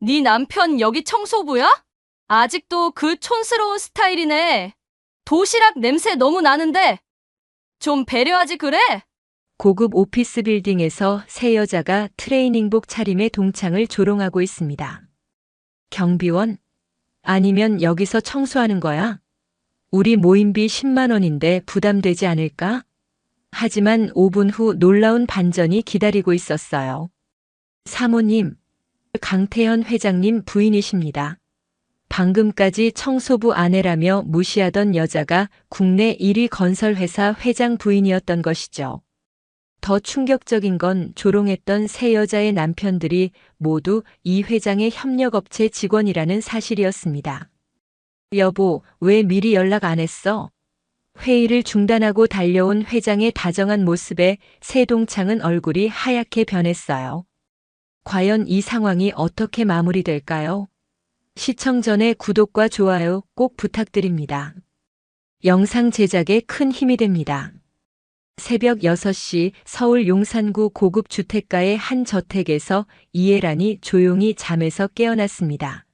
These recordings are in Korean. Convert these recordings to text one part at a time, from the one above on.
네 남편 여기 청소부야? 아직도 그 촌스러운 스타일이네. 도시락 냄새 너무 나는데 좀 배려하지 그래? 고급 오피스 빌딩에서 세 여자가 트레이닝복 차림의 동창을 조롱하고 있습니다. 경비원? 아니면 여기서 청소하는 거야? 우리 모임비 10만 원인데 부담되지 않을까? 하지만 5분 후 놀라운 반전이 기다리고 있었어요. 사모님, 강태현 회장님 부인이십니다. 방금까지 청소부 아내라며 무시하던 여자가 국내 1위 건설회사 회장 부인이었던 것이죠. 더 충격적인 건 조롱했던 세 여자의 남편들이 모두 이 회장의 협력업체 직원이라는 사실이었습니다. 여보, 왜 미리 연락 안 했어? 회의를 중단하고 달려온 회장의 다정한 모습에 새 동창은 얼굴이 하얗게 변했어요. 과연 이 상황이 어떻게 마무리될까요? 시청 전에 구독과 좋아요 꼭 부탁드립니다. 영상 제작에 큰 힘이 됩니다. 새벽 6시 서울 용산구 고급 주택가의 한 저택에서 이혜란이 조용히 잠에서 깨어났습니다.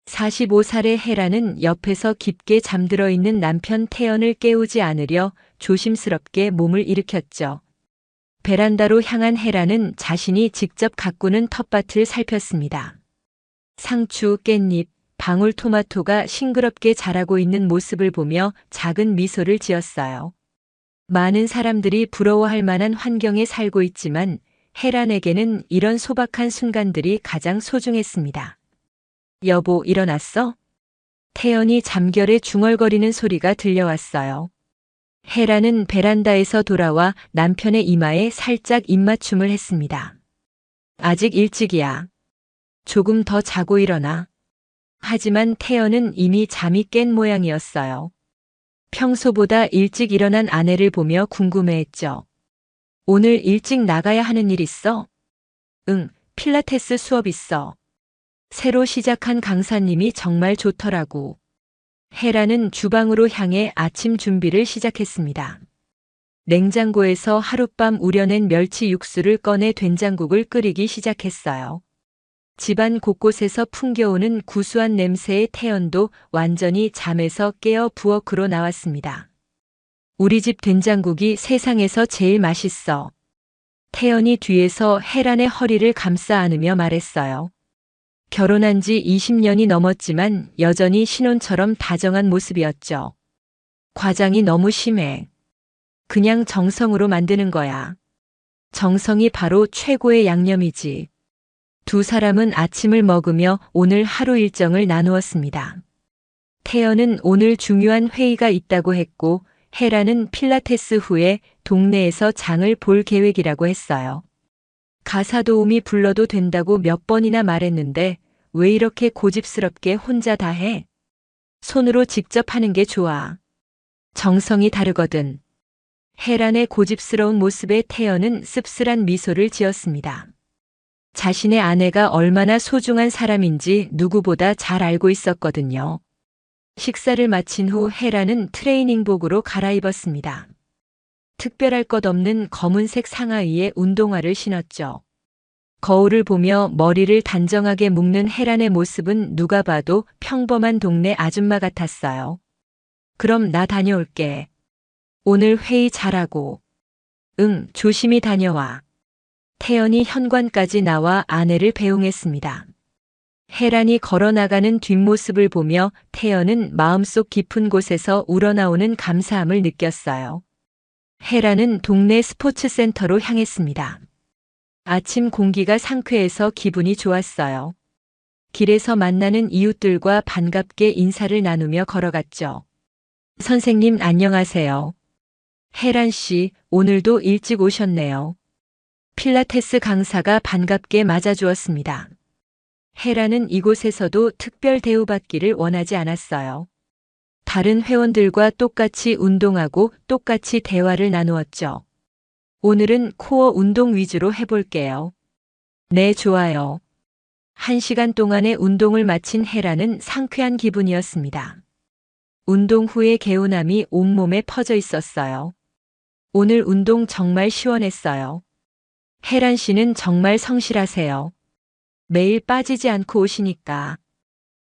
45살의 혜란은 옆에서 깊게 잠들어 있는 남편 태연을 깨우지 않으려 조심스럽게 몸을 일으켰죠. 베란다로 향한 혜란은 자신이 직접 가꾸는 텃밭을 살폈습니다. 상추, 깻잎, 방울토마토가 싱그럽게 자라고 있는 모습을 보며 작은 미소를 지었어요. 많은 사람들이 부러워할 만한 환경에 살고 있지만 혜란에게는 이런 소박한 순간들이 가장 소중했습니다. 여보, 일어났어? 태연이 잠결에 중얼거리는 소리가 들려왔어요. 혜란은 베란다에서 돌아와 남편의 이마에 살짝 입맞춤을 했습니다. 아직 일찍이야. 조금 더 자고 일어나. 하지만 태연은 이미 잠이 깬 모양이었어요. 평소보다 일찍 일어난 아내를 보며 궁금해했죠. 오늘 일찍 나가야 하는 일 있어? 응, 필라테스 수업 있어. 새로 시작한 강사님이 정말 좋더라고. 혜라는 주방으로 향해 아침 준비를 시작했습니다. 냉장고에서 하룻밤 우려낸 멸치 육수를 꺼내 된장국을 끓이기 시작했어요. 집안 곳곳에서 풍겨오는 구수한 냄새의 태연도 완전히 잠에서 깨어 부엌으로 나왔습니다. 우리 집 된장국이 세상에서 제일 맛있어. 태연이 뒤에서 혜란의 허리를 감싸 안으며 말했어요. 결혼한 지 20년이 넘었지만 여전히 신혼처럼 다정한 모습이었죠. 과장이 너무 심해. 그냥 정성으로 만드는 거야. 정성이 바로 최고의 양념이지. 두 사람은 아침을 먹으며 오늘 하루 일정을 나누었습니다. 태연은 오늘 중요한 회의가 있다고 했고 혜라는 필라테스 후에 동네에서 장을 볼 계획이라고 했어요. 가사 도우미 불러도 된다고 몇 번이나 말했는데 왜 이렇게 고집스럽게 혼자 다 해? 손으로 직접 하는 게 좋아. 정성이 다르거든. 혜란의 고집스러운 모습에 태연은 씁쓸한 미소를 지었습니다. 자신의 아내가 얼마나 소중한 사람인지 누구보다 잘 알고 있었거든요. 식사를 마친 후 혜란은 트레이닝복으로 갈아입었습니다. 특별할 것 없는 검은색 상하의에 운동화를 신었죠. 거울을 보며 머리를 단정하게 묶는 혜란의 모습은 누가 봐도 평범한 동네 아줌마 같았어요. 그럼 나 다녀올게. 오늘 회의 잘하고. 응, 조심히 다녀와. 태연이 현관까지 나와 아내를 배웅했습니다. 혜란이 걸어나가는 뒷모습을 보며 태연은 마음속 깊은 곳에서 우러나오는 감사함을 느꼈어요. 혜란은 동네 스포츠센터로 향했습니다. 아침 공기가 상쾌해서 기분이 좋았어요. 길에서 만나는 이웃들과 반갑게 인사를 나누며 걸어갔죠. 선생님 안녕하세요. 혜란 씨, 오늘도 일찍 오셨네요. 필라테스 강사가 반갑게 맞아주었습니다. 혜란은 이곳에서도 특별 대우받기를 원하지 않았어요. 다른 회원들과 똑같이 운동하고 똑같이 대화를 나누었죠. 오늘은 코어 운동 위주로 해볼게요. 네, 좋아요. 1시간 동안의 운동을 마친 혜란은 상쾌한 기분이었습니다. 운동 후의 개운함이 온몸에 퍼져 있었어요. 오늘 운동 정말 시원했어요. 혜란 씨는 정말 성실하세요. 매일 빠지지 않고 오시니까.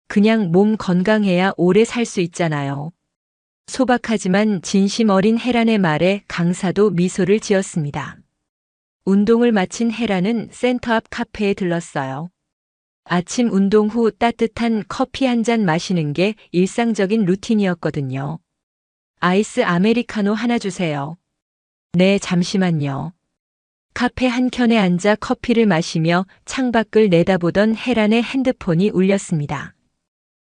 그냥 몸 건강해야 오래 살 수 있잖아요. 소박하지만 진심 어린 혜란의 말에 강사도 미소를 지었습니다. 운동을 마친 혜란은 센터 앞 카페에 들렀어요. 아침 운동 후 따뜻한 커피 한 잔 마시는 게 일상적인 루틴이었거든요. 아이스 아메리카노 하나 주세요. 네, 잠시만요. 카페 한켠에 앉아 커피를 마시며 창밖을 내다보던 혜란의 핸드폰이 울렸습니다.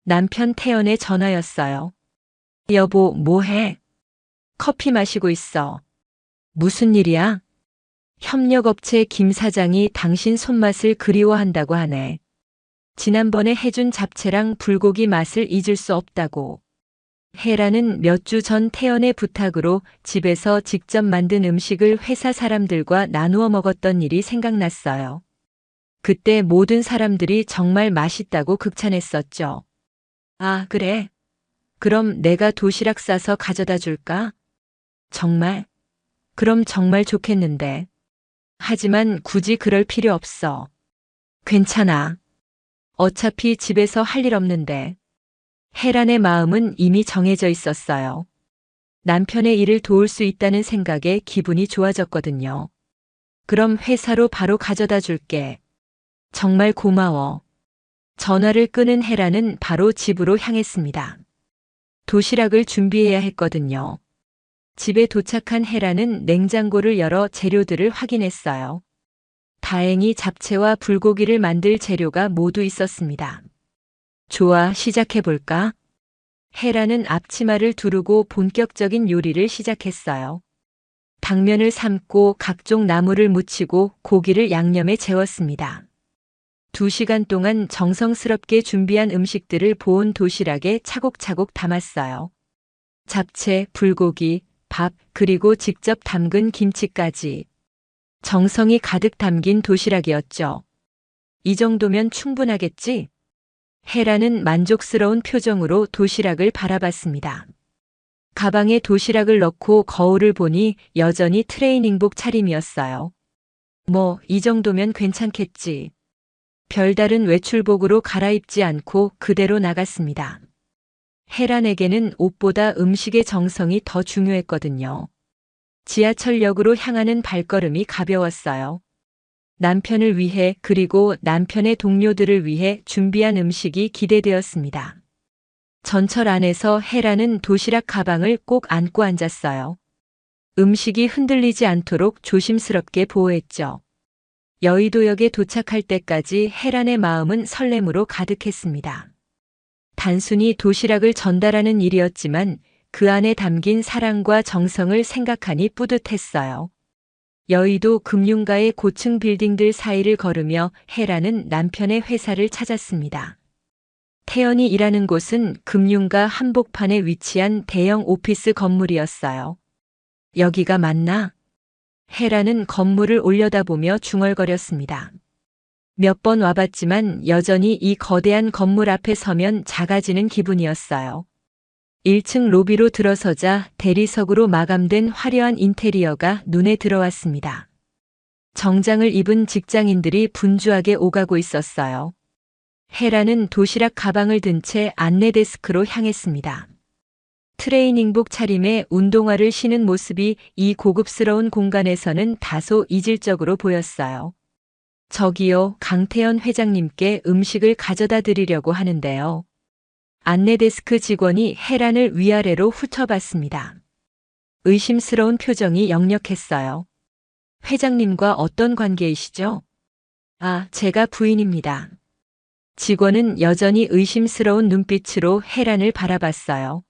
남편 태연의 전화였어요. 여보, 뭐해? 커피 마시고 있어. 무슨 일이야? 협력업체 김 사장이 당신 손맛을 그리워한다고 하네. 지난번에 해준 잡채랑 불고기 맛을 잊을 수 없다고. 혜란은 몇 주 전 태연의 부탁으로 집에서 직접 만든 음식을 회사 사람들과 나누어 먹었던 일이 생각났어요. 그때 모든 사람들이 정말 맛있다고 극찬했었죠. 아, 그래? 그럼 내가 도시락 싸서 가져다 줄까? 정말? 그럼 정말 좋겠는데. 하지만 굳이 그럴 필요 없어. 괜찮아. 어차피 집에서 할 일 없는데. 혜란의 마음은 이미 정해져 있었어요. 남편의 일을 도울 수 있다는 생각에 기분이 좋아졌거든요. 그럼 회사로 바로 가져다 줄게. 정말 고마워. 전화를 끊은 혜란은 바로 집으로 향했습니다. 도시락을 준비해야 했거든요. 집에 도착한 혜란은 냉장고를 열어 재료들을 확인했어요. 다행히 잡채와 불고기를 만들 재료가 모두 있었습니다. 좋아, 시작해볼까? 혜란은 앞치마를 두르고 본격적인 요리를 시작했어요. 당면을 삶고 각종 나물을 무치고 고기를 양념에 재웠습니다. 2시간 동안 정성스럽게 준비한 음식들을 보온 도시락에 차곡차곡 담았어요. 잡채, 불고기, 밥, 그리고 직접 담근 김치까지. 정성이 가득 담긴 도시락이었죠. 이 정도면 충분하겠지? 혜란은 만족스러운 표정으로 도시락을 바라봤습니다. 가방에 도시락을 넣고 거울을 보니 여전히 트레이닝복 차림이었어요. 뭐, 이 정도면 괜찮겠지. 별다른 외출복으로 갈아입지 않고 그대로 나갔습니다. 혜란에게는 옷보다 음식의 정성이 더 중요했거든요. 지하철역으로 향하는 발걸음이 가벼웠어요. 남편을 위해 그리고 남편의 동료들을 위해 준비한 음식이 기대되었습니다. 전철 안에서 혜란은 도시락 가방을 꼭 안고 앉았어요. 음식이 흔들리지 않도록 조심스럽게 보호했죠. 여의도역에 도착할 때까지 혜란의 마음은 설렘으로 가득했습니다. 단순히 도시락을 전달하는 일이었지만 그 안에 담긴 사랑과 정성을 생각하니 뿌듯했어요. 여의도 금융가의 고층 빌딩들 사이를 걸으며 혜란은 남편의 회사를 찾았습니다. 태연이 일하는 곳은 금융가 한복판에 위치한 대형 오피스 건물이었어요. 여기가 맞나? 혜란은 건물을 올려다보며 중얼거렸습니다. 몇 번 와봤지만 여전히 이 거대한 건물 앞에 서면 작아지는 기분이었어요. 1층 로비로 들어서자 대리석으로 마감된 화려한 인테리어가 눈에 들어왔습니다. 정장을 입은 직장인들이 분주하게 오가고 있었어요. 혜란은 도시락 가방을 든 채 안내 데스크로 향했습니다. 트레이닝복 차림에 운동화를 신은 모습이 이 고급스러운 공간에서는 다소 이질적으로 보였어요. 저기요, 강태현 회장님께 음식을 가져다 드리려고 하는데요. 안내 데스크 직원이 혜란을 위아래로 훑어봤습니다. 의심스러운 표정이 역력했어요. 회장님과 어떤 관계이시죠? 아, 제가 부인입니다. 직원은 여전히 의심스러운 눈빛으로 혜란을 바라봤어요.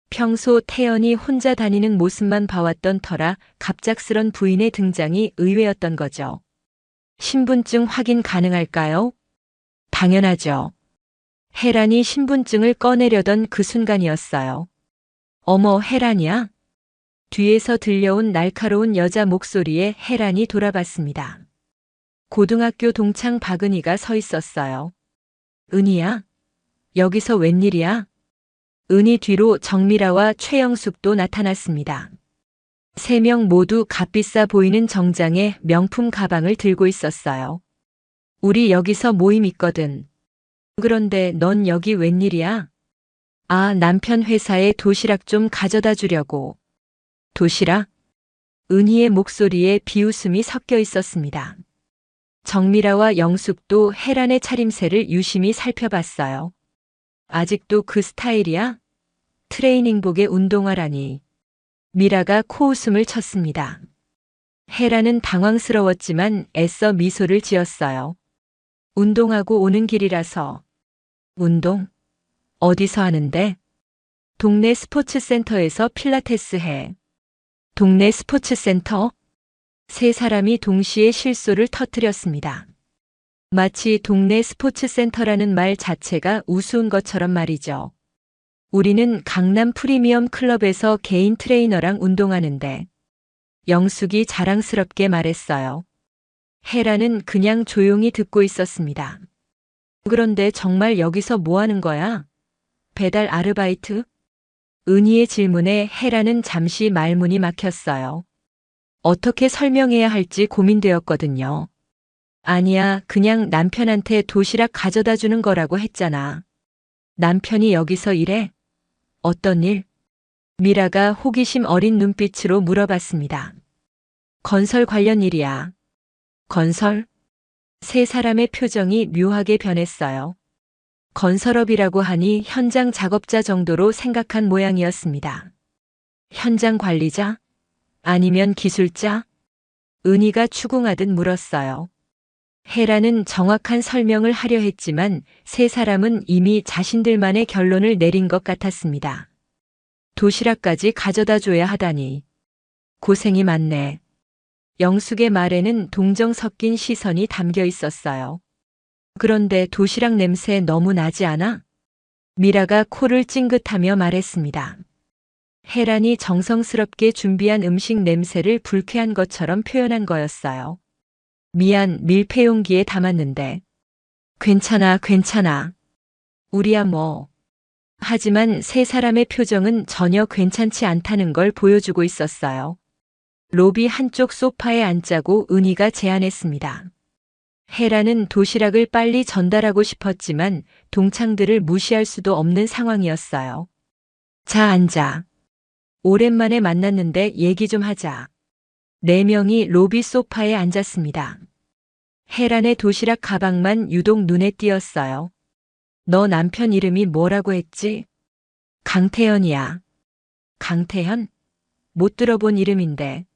평소 태연이 혼자 다니는 모습만 봐왔던 터라 갑작스런 부인의 등장이 의외였던 거죠. 신분증 확인 가능할까요? 당연하죠. 혜란이 신분증을 꺼내려던 그 순간이었어요. 어머, 혜란이야? 뒤에서 들려온 날카로운 여자 목소리에 혜란이 돌아봤습니다. 고등학교 동창 박은희가 서 있었어요. 은희야? 여기서 웬일이야? 은희 뒤로 정미라와 최영숙도 나타났습니다. 3명 모두 값비싸 보이는 정장에 명품 가방을 들고 있었어요. 우리 여기서 모임 있거든. 그런데 넌 여기 웬일이야? 아, 남편 회사에 도시락 좀 가져다 주려고. 도시락? 은희의 목소리에 비웃음이 섞여 있었습니다. 정미라와 영숙도 혜란의 차림새를 유심히 살펴봤어요. 아직도 그 스타일이야? 트레이닝복에 운동화라니. 미라가 코웃음을 쳤습니다. 혜란은 당황스러웠지만 애써 미소를 지었어요. 운동하고 오는 길이라서. 운동? 어디서 하는데? 동네 스포츠센터에서 필라테스 해. 동네 스포츠센터? 세 사람이 동시에 실소를 터뜨렸습니다. 마치 동네 스포츠센터라는 말 자체가 우스운 것처럼 말이죠. 우리는 강남 프리미엄 클럽에서 개인 트레이너랑 운동하는데. 영숙이 자랑스럽게 말했어요. 혜라는 그냥 조용히 듣고 있었습니다. 그런데 정말 여기서 뭐 하는 거야? 배달 아르바이트? 은희의 질문에 혜라는 잠시 말문이 막혔어요. 어떻게 설명해야 할지 고민되었거든요. 아니야, 그냥 남편한테 도시락 가져다 주는 거라고 했잖아. 남편이 여기서 일해? 어떤 일? 미라가 호기심 어린 눈빛으로 물어봤습니다. 건설 관련 일이야. 건설? 세 사람의 표정이 묘하게 변했어요. 건설업이라고 하니 현장 작업자 정도로 생각한 모양이었습니다. 현장 관리자? 아니면 기술자? 은희가 추궁하듯 물었어요. 혜라는 정확한 설명을 하려 했지만 세 사람은 이미 자신들만의 결론을 내린 것 같았습니다. 도시락까지 가져다 줘야 하다니. 고생이 많네. 영숙의 말에는 동정 섞인 시선이 담겨 있었어요. 그런데 도시락 냄새 너무 나지 않아? 미라가 코를 찡긋하며 말했습니다. 혜란이 정성스럽게 준비한 음식 냄새를 불쾌한 것처럼 표현한 거였어요. 미안, 밀폐 용기에 담았는데. 괜찮아, 괜찮아. 우리야 뭐. 하지만 세 사람의 표정은 전혀 괜찮지 않다는 걸 보여주고 있었어요. 로비 한쪽 소파에 앉자고 은희가 제안했습니다. 혜라는 도시락을 빨리 전달하고 싶었지만 동창들을 무시할 수도 없는 상황이었어요. 자, 앉아. 오랜만에 만났는데 얘기 좀 하자. 네 명이 로비 소파에 앉았습니다. 혜란의 도시락 가방만 유독 눈에 띄었어요. 너 남편 이름이 뭐라고 했지? 강태현이야. 강태현? 못 들어본 이름인데.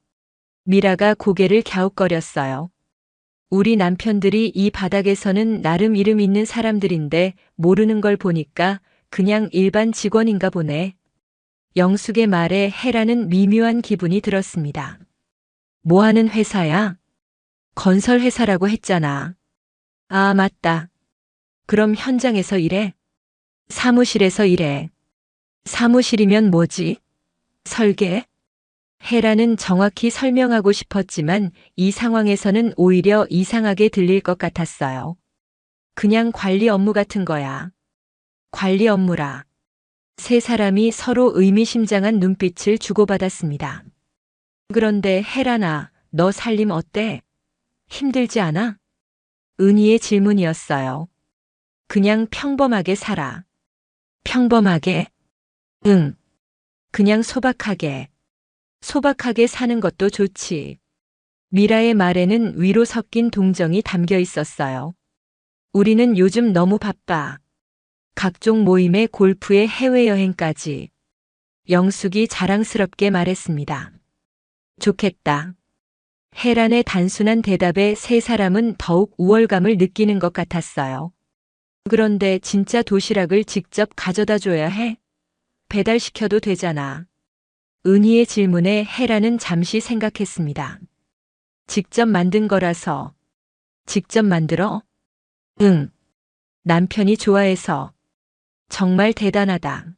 미라가 고개를 갸웃거렸어요. 우리 남편들이 이 바닥에서는 나름 이름 있는 사람들인데 모르는 걸 보니까 그냥 일반 직원인가 보네. 영숙의 말에 혜라는 미묘한 기분이 들었습니다. 뭐 하는 회사야? 건설회사라고 했잖아. 아, 맞다. 그럼 현장에서 일해? 사무실에서 일해. 사무실이면 뭐지? 설계? 혜라는 정확히 설명하고 싶었지만 이 상황에서는 오히려 이상하게 들릴 것 같았어요. 그냥 관리 업무 같은 거야. 관리 업무라. 세 사람이 서로 의미심장한 눈빛을 주고받았습니다. 그런데 혜란아, 너 살림 어때? 힘들지 않아? 은희의 질문이었어요. 그냥 평범하게 살아. 평범하게? 응. 그냥 소박하게. 소박하게 사는 것도 좋지. 미라의 말에는 위로 섞인 동정이 담겨 있었어요. 우리는 요즘 너무 바빠. 각종 모임에 골프에 해외여행까지. 영숙이 자랑스럽게 말했습니다. 좋겠다. 혜란의 단순한 대답에 세 사람은 더욱 우월감을 느끼는 것 같았어요. 그런데 진짜 도시락을 직접 가져다 줘야 해? 배달시켜도 되잖아. 은희의 질문에 혜라는 잠시 생각했습니다. 직접 만든 거라서. 직접 만들어? 응. 남편이 좋아해서. 정말 대단하다.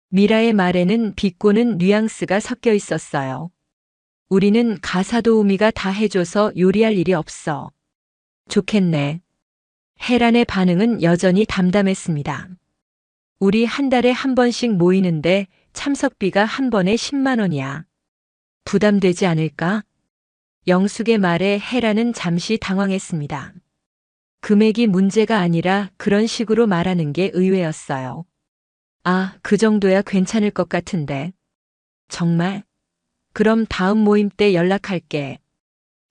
미라의 말에는 비꼬는 뉘앙스가 섞여 있었어요. 우리는 가사 도우미가 다 해줘서 요리할 일이 없어. 좋겠네. 혜란의 반응은 여전히 담담했습니다. 우리 한 달에 한 번씩 모이는데 참석비가 한 번에 10만 원이야. 부담되지 않을까? 영숙의 말에 혜란은 잠시 당황했습니다. 금액이 문제가 아니라 그런 식으로 말하는 게 의외였어요. 아, 그 정도야 괜찮을 것 같은데. 정말? 그럼 다음 모임 때 연락할게.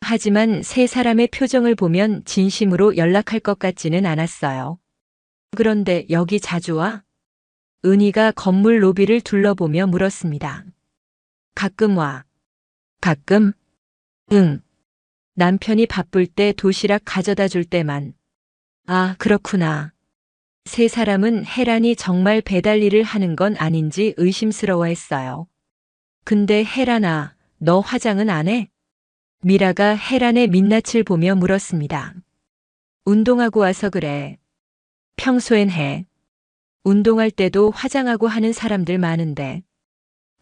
하지만 세 사람의 표정을 보면 진심으로 연락할 것 같지는 않았어요. 그런데 여기 자주 와? 은희가 건물 로비를 둘러보며 물었습니다. 가끔 와. 가끔? 응. 남편이 바쁠 때 도시락 가져다 줄 때만. 아, 그렇구나. 세 사람은 혜란이 정말 배달 일을 하는 건 아닌지 의심스러워했어요. 근데 혜란아, 너 화장은 안 해? 미라가 혜란의 민낯을 보며 물었습니다. 운동하고 와서 그래. 평소엔 해. 운동할 때도 화장하고 하는 사람들 많은데.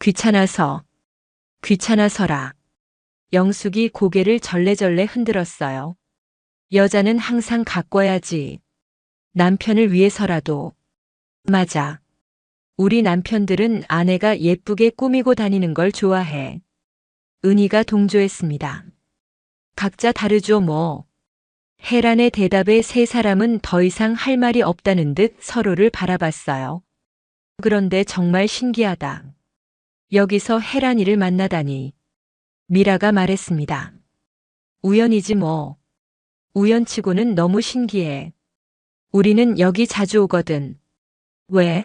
귀찮아서. 귀찮아서라. 영숙이 고개를 절레절레 흔들었어요. 여자는 항상 가꿔야지. 남편을 위해서라도. 맞아. 우리 남편들은 아내가 예쁘게 꾸미고 다니는 걸 좋아해. 은희가 동조했습니다. 각자 다르죠 뭐. 혜란의 대답에 세 사람은 더 이상 할 말이 없다는 듯 서로를 바라봤어요. 그런데 정말 신기하다. 여기서 혜란이를 만나다니. 미라가 말했습니다. 우연이지 뭐. 우연치고는 너무 신기해. 우리는 여기 자주 오거든. 왜?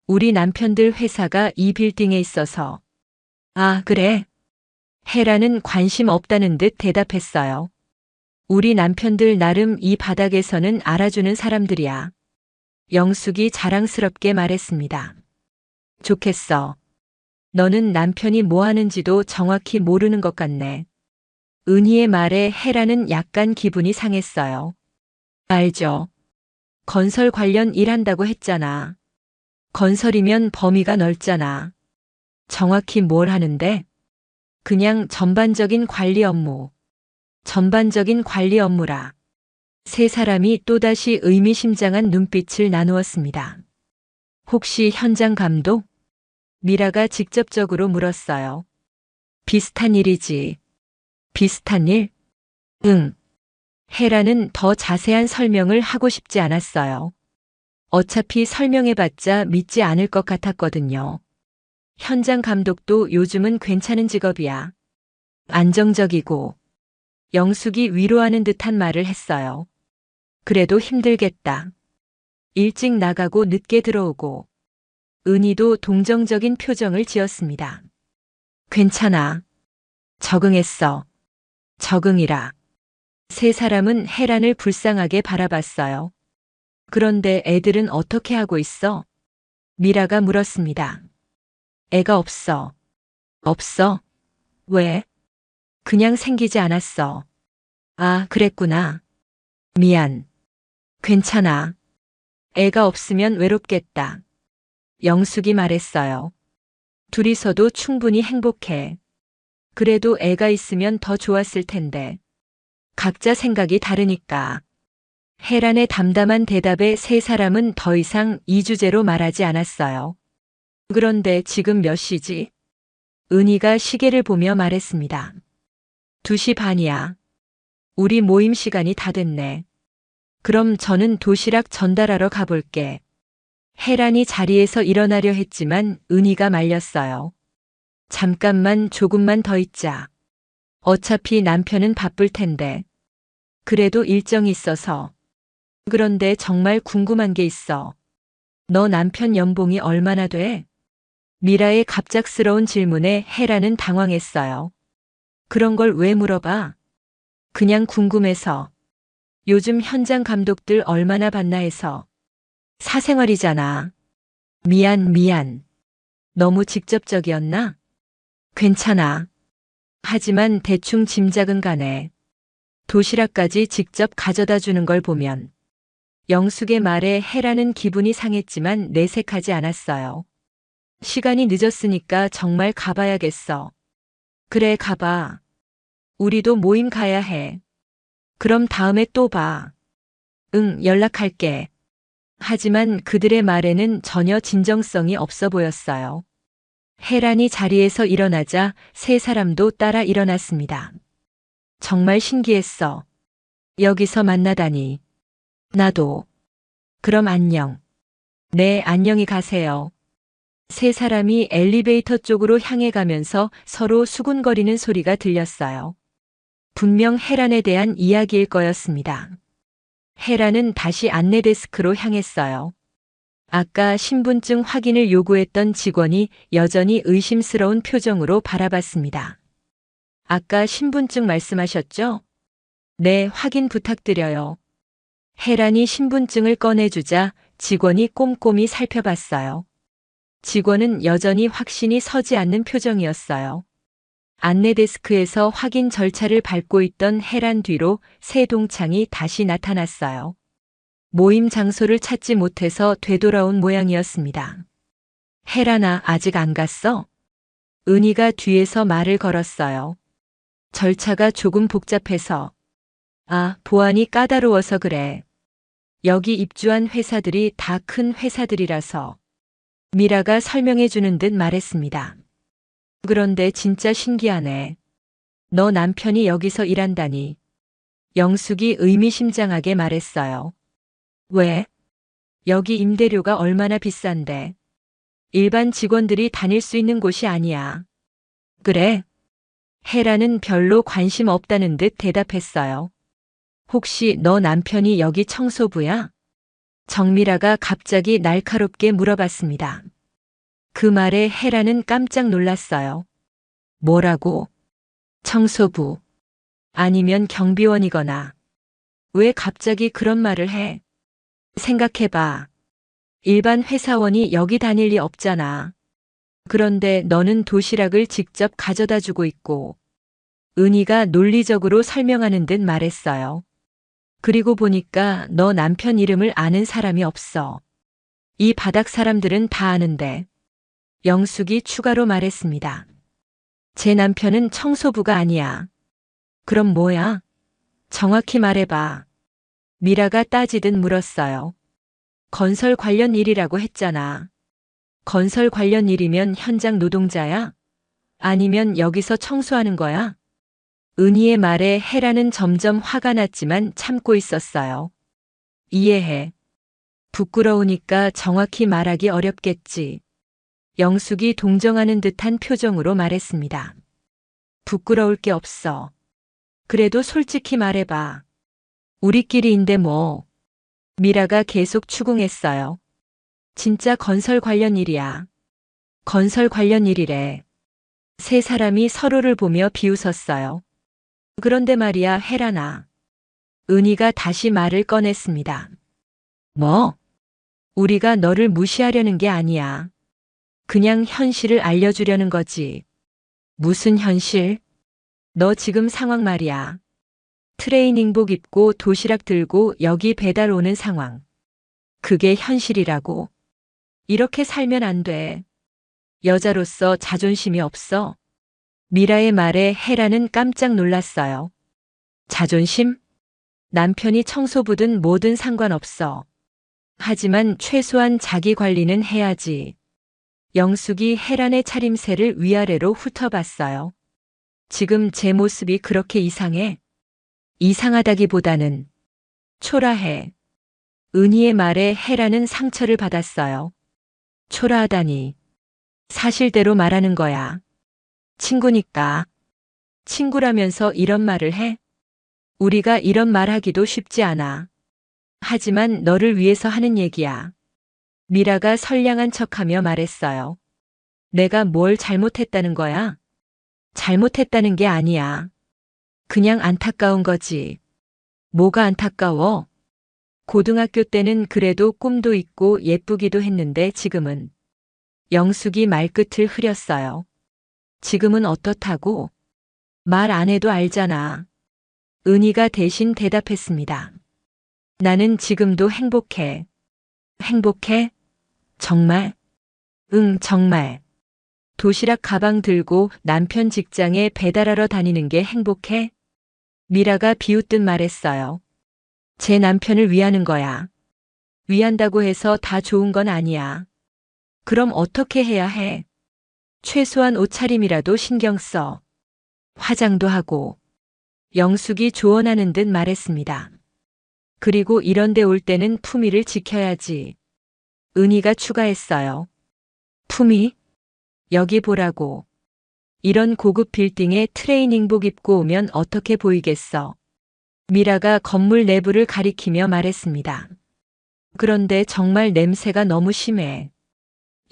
우리 남편들 회사가 이 빌딩에 있어서. 아, 그래? 혜란은 관심 없다는 듯 대답했어요. 우리 남편들 나름 이 바닥에서는 알아주는 사람들이야. 영숙이 자랑스럽게 말했습니다. 좋겠어. 너는 남편이 뭐 하는지도 정확히 모르는 것 같네. 은희의 말에 혜란은 약간 기분이 상했어요. 알죠. 건설 관련 일한다고 했잖아. 건설이면 범위가 넓잖아. 정확히 뭘 하는데? 그냥 전반적인 관리 업무. 전반적인 관리 업무라. 세 사람이 또다시 의미심장한 눈빛을 나누었습니다. 혹시 현장 감독? 미라가 직접적으로 물었어요. 비슷한 일이지. 비슷한 일? 응. 혜라는 더 자세한 설명을 하고 싶지 않았어요. 어차피 설명해봤자 믿지 않을 것 같았거든요. 현장 감독도 요즘은 괜찮은 직업이야. 안정적이고. 영숙이 위로하는 듯한 말을 했어요. 그래도 힘들겠다. 일찍 나가고 늦게 들어오고. 은희도 동정적인 표정을 지었습니다. 괜찮아. 적응했어. 적응이라. 세 사람은 혜란을 불쌍하게 바라봤어요. 그런데 애들은 어떻게 하고 있어? 미라가 물었습니다. 애가 없어. 없어? 왜? 그냥 생기지 않았어. 아, 그랬구나. 미안. 괜찮아. 애가 없으면 외롭겠다. 영숙이 말했어요. 둘이서도 충분히 행복해. 그래도 애가 있으면 더 좋았을 텐데. 각자 생각이 다르니까. 혜란의 담담한 대답에 세 사람은 더 이상 이 주제로 말하지 않았어요. 그런데 지금 몇 시지? 은희가 시계를 보며 말했습니다. 2시 반이야. 우리 모임 시간이 다 됐네. 그럼 저는 도시락 전달하러 가볼게. 혜란이 자리에서 일어나려 했지만 은희가 말렸어요. 잠깐만 조금만 더 있자. 어차피 남편은 바쁠 텐데. 그래도 일정이 있어서. 그런데 정말 궁금한 게 있어. 너 남편 연봉이 얼마나 돼? 미라의 갑작스러운 질문에 혜란은 당황했어요. 그런 걸 왜 물어봐? 그냥 궁금해서. 요즘 현장 감독들 얼마나 받나 해서. 사생활이잖아. 미안. 너무 직접적이었나? 괜찮아. 하지만 대충 짐작은 가네. 도시락까지 직접 가져다 주는 걸 보면. 영숙의 말에 혜란은 기분이 상했지만 내색하지 않았어요. 시간이 늦었으니까 정말 가봐야겠어. 그래, 가봐. 우리도 모임 가야 해. 그럼 다음에 또 봐. 응, 연락할게. 하지만 그들의 말에는 전혀 진정성이 없어 보였어요. 혜란이 자리에서 일어나자 세 사람도 따라 일어났습니다. 정말 신기했어. 여기서 만나다니. 나도. 그럼 안녕. 네, 안녕히 가세요. 세 사람이 엘리베이터 쪽으로 향해 가면서 서로 수군거리는 소리가 들렸어요. 분명 혜란에 대한 이야기일 거였습니다. 혜란은 다시 안내 데스크로 향했어요. 아까 신분증 확인을 요구했던 직원이 여전히 의심스러운 표정으로 바라봤습니다. 아까 신분증 말씀하셨죠? 네, 확인 부탁드려요. 혜란이 신분증을 꺼내주자 직원이 꼼꼼히 살펴봤어요. 직원은 여전히 확신이 서지 않는 표정이었어요. 안내 데스크에서 확인 절차를 밟고 있던 혜란 뒤로 새 동창이 다시 나타났어요. 모임 장소를 찾지 못해서 되돌아온 모양이었습니다. 혜란아, 아직 안 갔어? 은희가 뒤에서 말을 걸었어요. 절차가 조금 복잡해서. 아, 보안이 까다로워서 그래. 여기 입주한 회사들이 다 큰 회사들이라서. 미라가 설명해 주는 듯 말했습니다. 그런데 진짜 신기하네. 너 남편이 여기서 일한다니. 영숙이 의미심장하게 말했어요. 왜? 여기 임대료가 얼마나 비싼데. 일반 직원들이 다닐 수 있는 곳이 아니야. 그래? 혜라는 별로 관심 없다는 듯 대답했어요. 혹시 너 남편이 여기 청소부야? 정미라가 갑자기 날카롭게 물어봤습니다. 그 말에 혜라는 깜짝 놀랐어요. 뭐라고? 청소부. 아니면 경비원이거나. 왜 갑자기 그런 말을 해? 생각해봐. 일반 회사원이 여기 다닐 리 없잖아. 그런데 너는 도시락을 직접 가져다 주고 있고. 은희가 논리적으로 설명하는 듯 말했어요. 그리고 보니까 너 남편 이름을 아는 사람이 없어. 이 바닥 사람들은 다 아는데. 영숙이 추가로 말했습니다. 제 남편은 청소부가 아니야. 그럼 뭐야? 정확히 말해봐. 미라가 따지듯 물었어요. 건설 관련 일이라고 했잖아. 건설 관련 일이면 현장 노동자야? 아니면 여기서 청소하는 거야? 은희의 말에 혜라는 점점 화가 났지만 참고 있었어요. 이해해. 부끄러우니까 정확히 말하기 어렵겠지. 영숙이 동정하는 듯한 표정으로 말했습니다. 부끄러울 게 없어. 그래도 솔직히 말해봐. 우리끼리인데 뭐. 미라가 계속 추궁했어요. 진짜 건설 관련 일이야. 건설 관련 일이래. 세 사람이 서로를 보며 비웃었어요. 그런데 말이야, 혜란아. 은희가 다시 말을 꺼냈습니다. 뭐? 우리가 너를 무시하려는 게 아니야. 그냥 현실을 알려주려는 거지. 무슨 현실? 너 지금 상황 말이야. 트레이닝복 입고 도시락 들고 여기 배달 오는 상황. 그게 현실이라고. 이렇게 살면 안 돼. 여자로서 자존심이 없어. 미라의 말에 혜라는 깜짝 놀랐어요. 자존심? 남편이 청소부든 뭐든 상관없어. 하지만 최소한 자기 관리는 해야지. 영숙이 혜란의 차림새를 위아래로 훑어봤어요. 지금 제 모습이 그렇게 이상해? 이상하다기보다는 초라해. 은희의 말에 혜란은 상처를 받았어요. 초라하다니. 사실대로 말하는 거야. 친구니까. 친구라면서 이런 말을 해? 우리가 이런 말 하기도 쉽지 않아. 하지만 너를 위해서 하는 얘기야. 미라가 선량한 척하며 말했어요. 내가 뭘 잘못했다는 거야? 잘못했다는 게 아니야. 그냥 안타까운 거지. 뭐가 안타까워? 고등학교 때는 그래도 꿈도 있고 예쁘기도 했는데 지금은. 영숙이 말끝을 흐렸어요. 지금은 어떻다고? 말 안 해도 알잖아. 은희가 대신 대답했습니다. 나는 지금도 행복해. 행복해? 정말? 응, 정말. 도시락 가방 들고 남편 직장에 배달하러 다니는 게 행복해? 미라가 비웃듯 말했어요. 제 남편을 위하는 거야. 위한다고 해서 다 좋은 건 아니야. 그럼 어떻게 해야 해? 최소한 옷차림이라도 신경 써. 화장도 하고. 영숙이 조언하는 듯 말했습니다. 그리고 이런데 올 때는 품위를 지켜야지. 은희가 추가했어요. 품위? 여기 보라고. 이런 고급 빌딩에 트레이닝복 입고 오면 어떻게 보이겠어? 미라가 건물 내부를 가리키며 말했습니다. 그런데 정말 냄새가 너무 심해.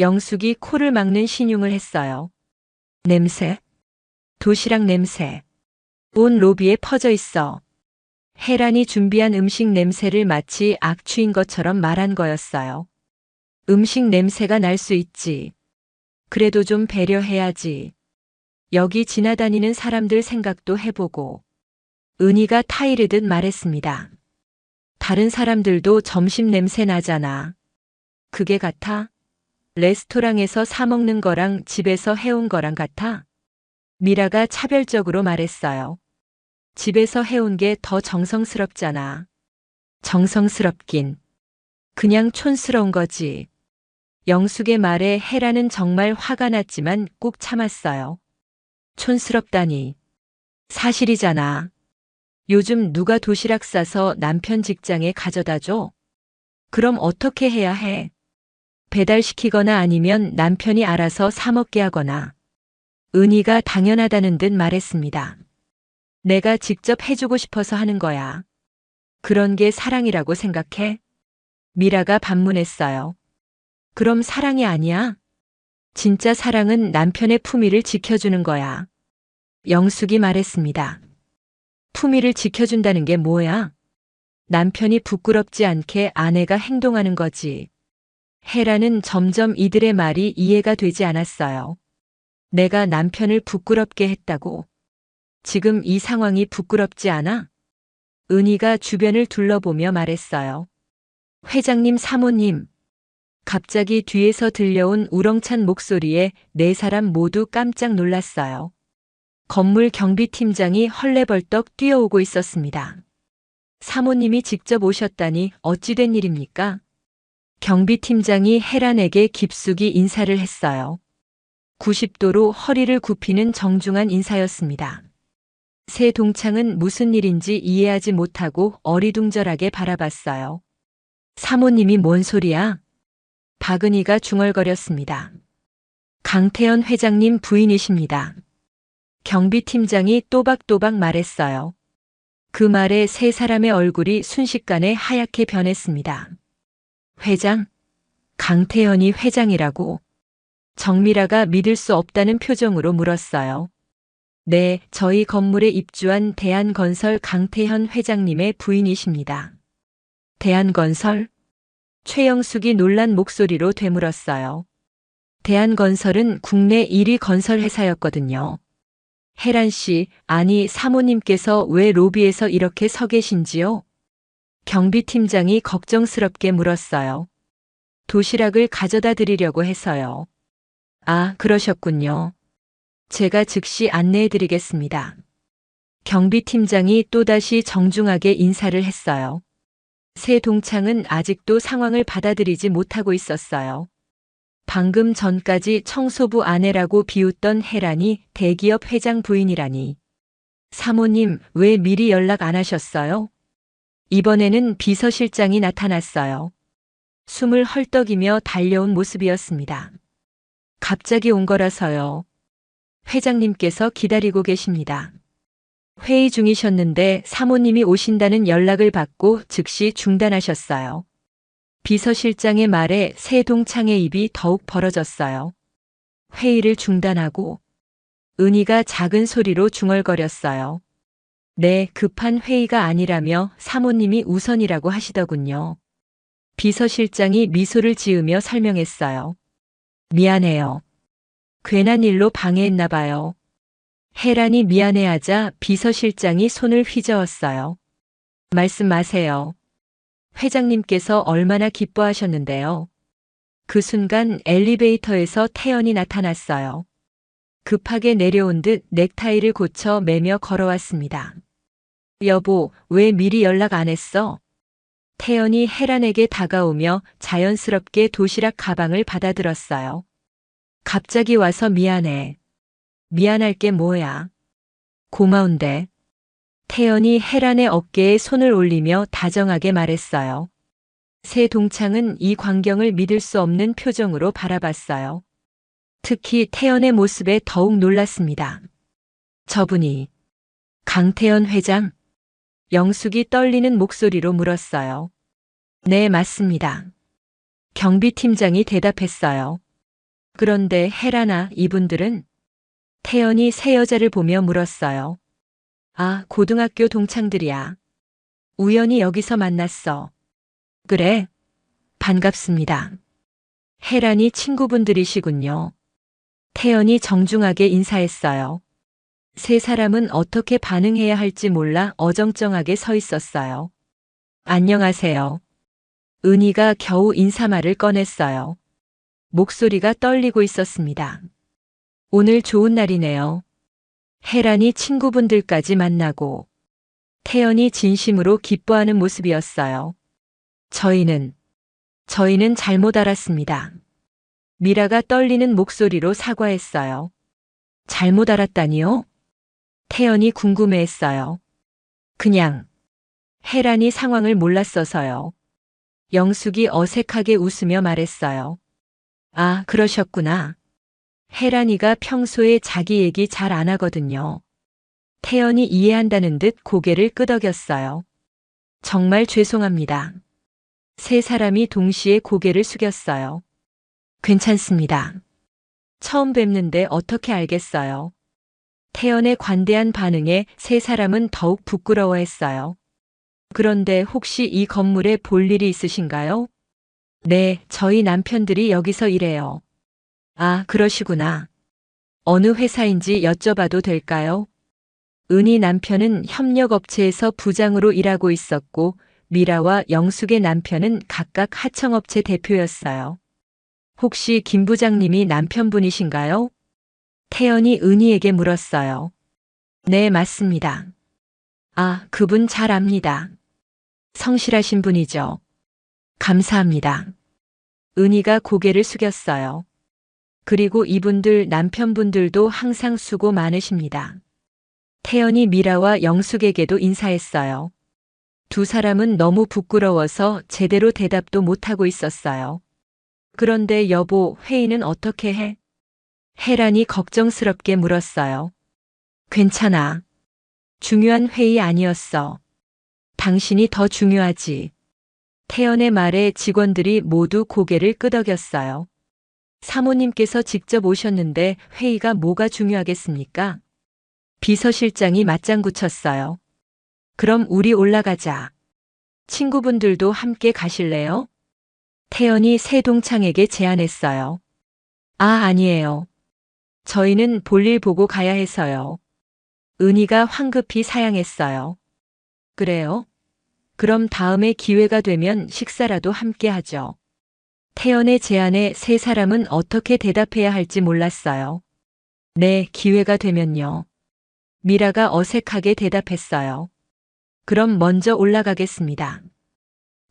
영숙이 코를 막는 신용을 했어요. 냄새? 도시락 냄새. 온 로비에 퍼져 있어. 혜란이 준비한 음식 냄새를 마치 악취인 것처럼 말한 거였어요. 음식 냄새가 날 수 있지. 그래도 좀 배려해야지. 여기 지나다니는 사람들 생각도 해보고. 은희가 타이르듯 말했습니다. 다른 사람들도 점심 냄새 나잖아. 그게 같아? 레스토랑에서 사 먹는 거랑 집에서 해온 거랑 같아? 미라가 차별적으로 말했어요. 집에서 해온 게 더 정성스럽잖아. 정성스럽긴. 그냥 촌스러운 거지. 영숙의 말에 혜라는 정말 화가 났지만 꾹 참았어요. 촌스럽다니. 사실이잖아. 요즘 누가 도시락 싸서 남편 직장에 가져다 줘? 그럼 어떻게 해야 해? 배달시키거나 아니면 남편이 알아서 사 먹게 하거나. 은희가 당연하다는 듯 말했습니다. 내가 직접 해주고 싶어서 하는 거야. 그런 게 사랑이라고 생각해? 미라가 반문했어요. 그럼 사랑이 아니야? 진짜 사랑은 남편의 품위를 지켜주는 거야. 영숙이 말했습니다. 품위를 지켜준다는 게 뭐야? 남편이 부끄럽지 않게 아내가 행동하는 거지. 혜라는 점점 이들의 말이 이해가 되지 않았어요. 내가 남편을 부끄럽게 했다고. 지금 이 상황이 부끄럽지 않아? 은희가 주변을 둘러보며 말했어요. 회장님, 사모님. 갑자기 뒤에서 들려온 우렁찬 목소리에 네 사람 모두 깜짝 놀랐어요. 건물 경비팀장이 헐레벌떡 뛰어오고 있었습니다. 사모님이 직접 오셨다니 어찌된 일입니까? 경비팀장이 혜란에게 깊숙이 인사를 했어요. 90도로 허리를 굽히는 정중한 인사였습니다. 새 동창은 무슨 일인지 이해하지 못하고 어리둥절하게 바라봤어요. 사모님이 뭔 소리야? 박은희가 중얼거렸습니다. 강태현 회장님 부인이십니다. 경비팀장이 또박또박 말했어요. 그 말에 세 사람의 얼굴이 순식간에 하얗게 변했습니다. 회장? 강태현이 회장이라고? 정미라가 믿을 수 없다는 표정으로 물었어요. 네, 저희 건물에 입주한 대한건설 강태현 회장님의 부인이십니다. 대한건설? 최영숙이 놀란 목소리로 되물었어요. 대한건설은 국내 1위 건설회사였거든요. 혜란 씨, 아니 사모님께서 왜 로비에서 이렇게 서 계신지요? 경비팀장이 걱정스럽게 물었어요. 도시락을 가져다 드리려고 해서요. 아, 그러셨군요. 제가 즉시 안내해 드리겠습니다. 경비팀장이 또다시 정중하게 인사를 했어요. 새 동창은 아직도 상황을 받아들이지 못하고 있었어요. 방금 전까지 청소부 아내라고 비웃던 혜란이 대기업 회장 부인이라니. 사모님, 왜 미리 연락 안 하셨어요? 이번에는 비서실장이 나타났어요. 숨을 헐떡이며 달려온 모습이었습니다. 갑자기 온 거라서요. 회장님께서 기다리고 계십니다. 회의 중이셨는데 사모님이 오신다는 연락을 받고 즉시 중단하셨어요. 비서실장의 말에 새 동창의 입이 더욱 벌어졌어요. 회의를 중단하고 은희가 작은 소리로 중얼거렸어요. 네, 급한 회의가 아니라며 사모님이 우선이라고 하시더군요. 비서실장이 미소를 지으며 설명했어요. 미안해요. 괜한 일로 방해했나 봐요. 혜란이 미안해하자 비서실장이 손을 휘저었어요. 말씀하세요. 회장님께서 얼마나 기뻐하셨는데요. 그 순간 엘리베이터에서 태연이 나타났어요. 급하게 내려온 듯 넥타이를 고쳐 매며 걸어왔습니다. 여보, 왜 미리 연락 안 했어? 태연이 혜란에게 다가오며 자연스럽게 도시락 가방을 받아들었어요. 갑자기 와서 미안해. 미안할 게 뭐야. 고마운데. 태연이 혜란의 어깨에 손을 올리며 다정하게 말했어요. 새 동창은 이 광경을 믿을 수 없는 표정으로 바라봤어요. 특히 태연의 모습에 더욱 놀랐습니다. 저분이 강태연 회장? 영숙이 떨리는 목소리로 물었어요. 네, 맞습니다. 경비팀장이 대답했어요. 그런데 혜란아, 이분들은? 태연이 새 여자를 보며 물었어요. 아, 고등학교 동창들이야. 우연히 여기서 만났어. 그래? 반갑습니다. 혜란이 친구분들이시군요. 태연이 정중하게 인사했어요. 세 사람은 어떻게 반응해야 할지 몰라 어정쩡하게 서 있었어요. 안녕하세요. 은희가 겨우 인사말을 꺼냈어요. 목소리가 떨리고 있었습니다. 오늘 좋은 날이네요. 혜란이 친구분들까지 만나고 태연이 진심으로 기뻐하는 모습이었어요. 저희는 잘못 알았습니다. 미라가 떨리는 목소리로 사과했어요. 잘못 알았다니요? 태연이 궁금해했어요. 그냥 혜란이 상황을 몰랐어서요. 영숙이 어색하게 웃으며 말했어요. 아, 그러셨구나. 혜란이가 평소에 자기 얘기 잘 안 하거든요. 태연이 이해한다는 듯 고개를 끄덕였어요. 정말 죄송합니다. 세 사람이 동시에 고개를 숙였어요. 괜찮습니다. 처음 뵙는데 어떻게 알겠어요? 태연의 관대한 반응에 세 사람은 더욱 부끄러워했어요. 그런데 혹시 이 건물에 볼 일이 있으신가요? 네, 저희 남편들이 여기서 일해요. 아, 그러시구나. 어느 회사인지 여쭤봐도 될까요? 은희 남편은 협력업체에서 부장으로 일하고 있었고, 미라와 영숙의 남편은 각각 하청업체 대표였어요. 혹시 김 부장님이 남편분이신가요? 태연이 은희에게 물었어요. 네, 맞습니다. 아, 그분 잘 압니다. 성실하신 분이죠. 감사합니다. 은희가 고개를 숙였어요. 그리고 이분들 남편분들도 항상 수고 많으십니다. 태연이 미라와 영숙에게도 인사했어요. 두 사람은 너무 부끄러워서 제대로 대답도 못하고 있었어요. 그런데 여보, 회의는 어떻게 해? 혜란이 걱정스럽게 물었어요. 괜찮아. 중요한 회의 아니었어. 당신이 더 중요하지. 태연의 말에 직원들이 모두 고개를 끄덕였어요. 사모님께서 직접 오셨는데 회의가 뭐가 중요하겠습니까? 비서실장이 맞장구 쳤어요. 그럼 우리 올라가자. 친구분들도 함께 가실래요? 태연이 새동창에게 제안했어요. 아, 아니에요. 저희는 볼일 보고 가야 해서요. 은희가 황급히 사양했어요. 그래요? 그럼 다음에 기회가 되면 식사라도 함께 하죠. 태연의 제안에 세 사람은 어떻게 대답해야 할지 몰랐어요. 네, 기회가 되면요. 미라가 어색하게 대답했어요. 그럼 먼저 올라가겠습니다.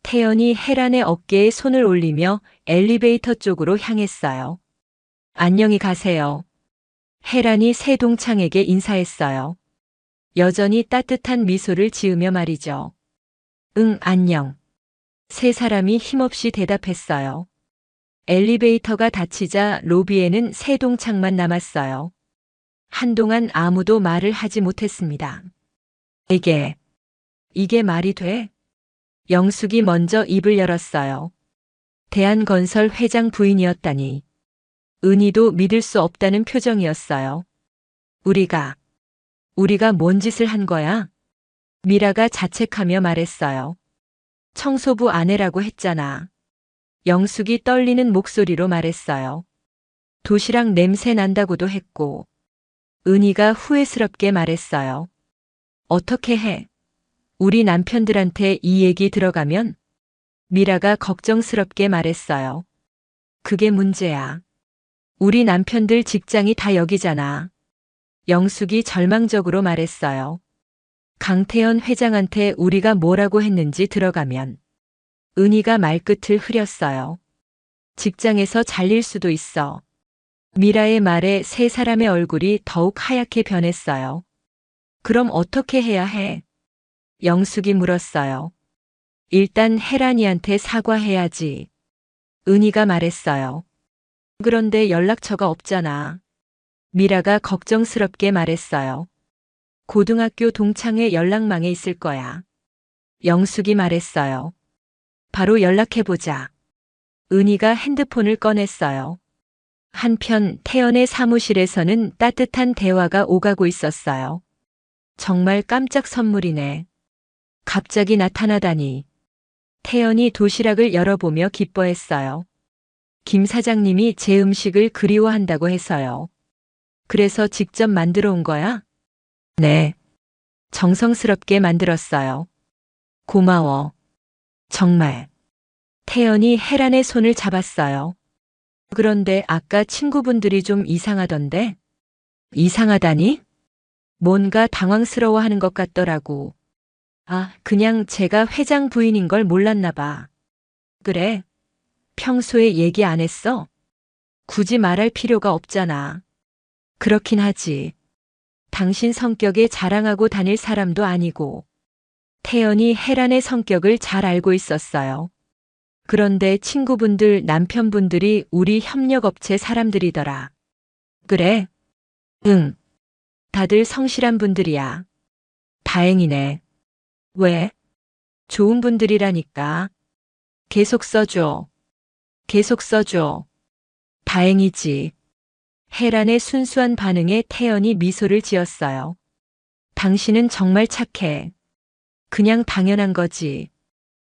태연이 혜란의 어깨에 손을 올리며 엘리베이터 쪽으로 향했어요. 안녕히 가세요. 혜란이 새동창에게 인사했어요. 여전히 따뜻한 미소를 지으며 말이죠. 응, 안녕. 세 사람이 힘없이 대답했어요. 엘리베이터가 닫히자 로비에는 새동창만 남았어요. 한동안 아무도 말을 하지 못했습니다. 이게 말이 돼? 영숙이 먼저 입을 열었어요. 대한건설 회장 부인이었다니. 은희도 믿을 수 없다는 표정이었어요. 우리가 뭔 짓을 한 거야? 미라가 자책하며 말했어요. 청소부 아내라고 했잖아. 영숙이 떨리는 목소리로 말했어요. 도시락 냄새 난다고도 했고. 은희가 후회스럽게 말했어요. 어떻게 해? 우리 남편들한테 이 얘기 들어가면? 미라가 걱정스럽게 말했어요. 그게 문제야. 우리 남편들 직장이 다 여기잖아. 영숙이 절망적으로 말했어요. 강태연 회장한테 우리가 뭐라고 했는지 들어가면. 은희가 말끝을 흐렸어요. 직장에서 잘릴 수도 있어. 미라의 말에 세 사람의 얼굴이 더욱 하얗게 변했어요. 그럼 어떻게 해야 해? 영숙이 물었어요. 일단 혜란이한테 사과해야지. 은희가 말했어요. 그런데 연락처가 없잖아. 미라가 걱정스럽게 말했어요. 고등학교 동창회 연락망에 있을 거야. 영숙이 말했어요. 바로 연락해보자. 은희가 핸드폰을 꺼냈어요. 한편 태연의 사무실에서는 따뜻한 대화가 오가고 있었어요. 정말 깜짝 선물이네. 갑자기 나타나다니. 태연이 도시락을 열어보며 기뻐했어요. 김 사장님이 제 음식을 그리워한다고 해서요. 그래서 직접 만들어 온 거야? 네. 정성스럽게 만들었어요. 고마워. 정말. 태연이 혜란의 손을 잡았어요. 그런데 아까 친구분들이 좀 이상하던데? 이상하다니? 뭔가 당황스러워하는 것 같더라고. 아, 그냥 제가 회장 부인인 걸 몰랐나 봐. 그래? 평소에 얘기 안 했어? 굳이 말할 필요가 없잖아. 그렇긴 하지. 당신 성격에 자랑하고 다닐 사람도 아니고. 태연이 혜란의 성격을 잘 알고 있었어요. 그런데 친구분들, 남편분들이 우리 협력업체 사람들이더라. 그래? 응. 다들 성실한 분들이야. 다행이네. 왜? 좋은 분들이라니까. 계속 써줘. 계속 써줘. 다행이지. 혜란의 순수한 반응에 태연이 미소를 지었어요. 당신은 정말 착해. 그냥 당연한 거지.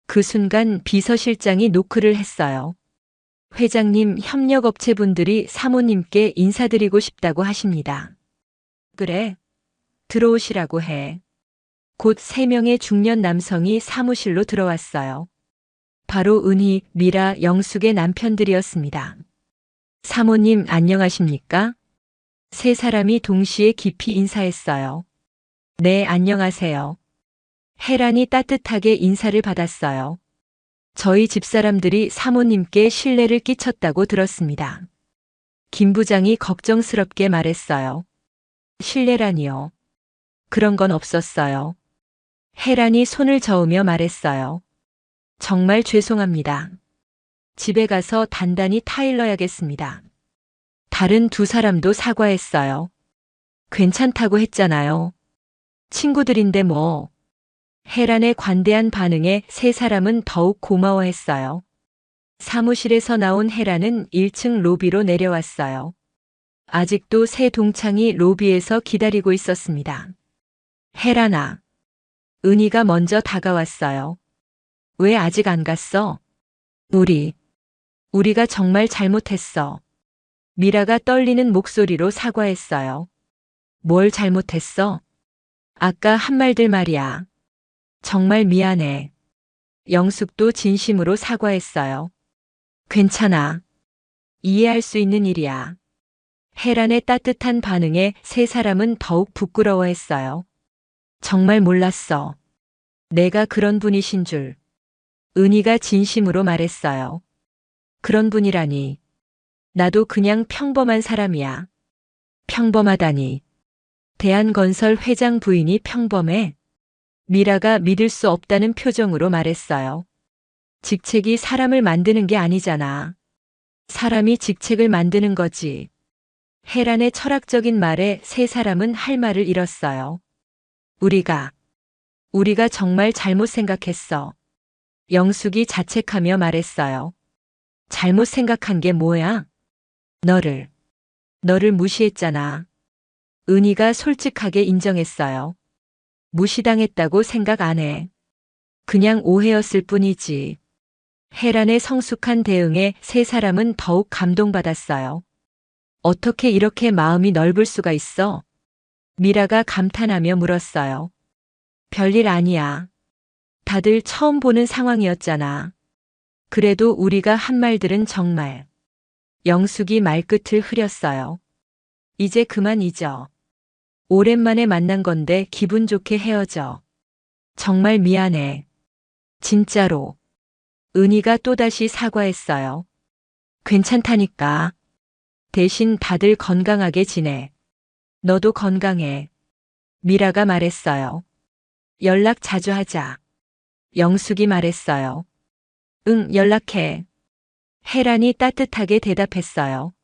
그 순간 비서실장이 노크를 했어요. 회장님, 협력업체분들이 사모님께 인사드리고 싶다고 하십니다. 그래. 들어오시라고 해. 곧 3명의 중년 남성이 사무실로 들어왔어요. 바로 은희, 미라, 영숙의 남편들이었습니다. 사모님 안녕하십니까? 3사람이 동시에 깊이 인사했어요. 네, 안녕하세요. 혜란이 따뜻하게 인사를 받았어요. 저희 집사람들이 사모님께 신뢰를 끼쳤다고 들었습니다. 김 부장이 걱정스럽게 말했어요. 신뢰라니요. 그런 건 없었어요. 혜란이 손을 저으며 말했어요. 정말 죄송합니다. 집에 가서 단단히 타일러야겠습니다. 다른 2사람도 사과했어요. 괜찮다고 했잖아요. 친구들인데 뭐. 혜란의 관대한 반응에 3사람은 더욱 고마워했어요. 사무실에서 나온 혜란은 1층 로비로 내려왔어요. 아직도 새 동창이 로비에서 기다리고 있었습니다. 혜란아. 은희가 먼저 다가왔어요. 왜 아직 안 갔어? 우리가 정말 잘못했어. 미라가 떨리는 목소리로 사과했어요. 뭘 잘못했어? 아까 한 말들 말이야. 정말 미안해. 영숙도 진심으로 사과했어요. 괜찮아. 이해할 수 있는 일이야. 혜란의 따뜻한 반응에 3사람은 더욱 부끄러워했어요. 정말 몰랐어. 내가 그런 분이신 줄. 은희가 진심으로 말했어요. 그런 분이라니. 나도 그냥 평범한 사람이야. 평범하다니. 대한건설 회장 부인이 평범해? 미라가 믿을 수 없다는 표정으로 말했어요. 직책이 사람을 만드는 게 아니잖아. 사람이 직책을 만드는 거지. 혜란의 철학적인 말에 3사람은 할 말을 잃었어요. 우리가 정말 잘못 생각했어. 영숙이 자책하며 말했어요. 잘못 생각한 게 뭐야? 너를 무시했잖아. 은희가 솔직하게 인정했어요. 무시당했다고 생각 안 해. 그냥 오해였을 뿐이지. 혜란의 성숙한 대응에 3사람은 더욱 감동받았어요. 어떻게 이렇게 마음이 넓을 수가 있어? 미라가 감탄하며 물었어요. 별일 아니야. 다들 처음 보는 상황이었잖아. 그래도 우리가 한 말들은 정말. 영숙이 말끝을 흐렸어요. 이제 그만 잊어. 오랜만에 만난 건데 기분 좋게 헤어져. 정말 미안해. 진짜로. 은희가 또다시 사과했어요. 괜찮다니까. 대신 다들 건강하게 지내. 너도 건강해. 미라가 말했어요. 연락 자주 하자. 영숙이 말했어요. 응, 연락해. 혜란이 따뜻하게 대답했어요.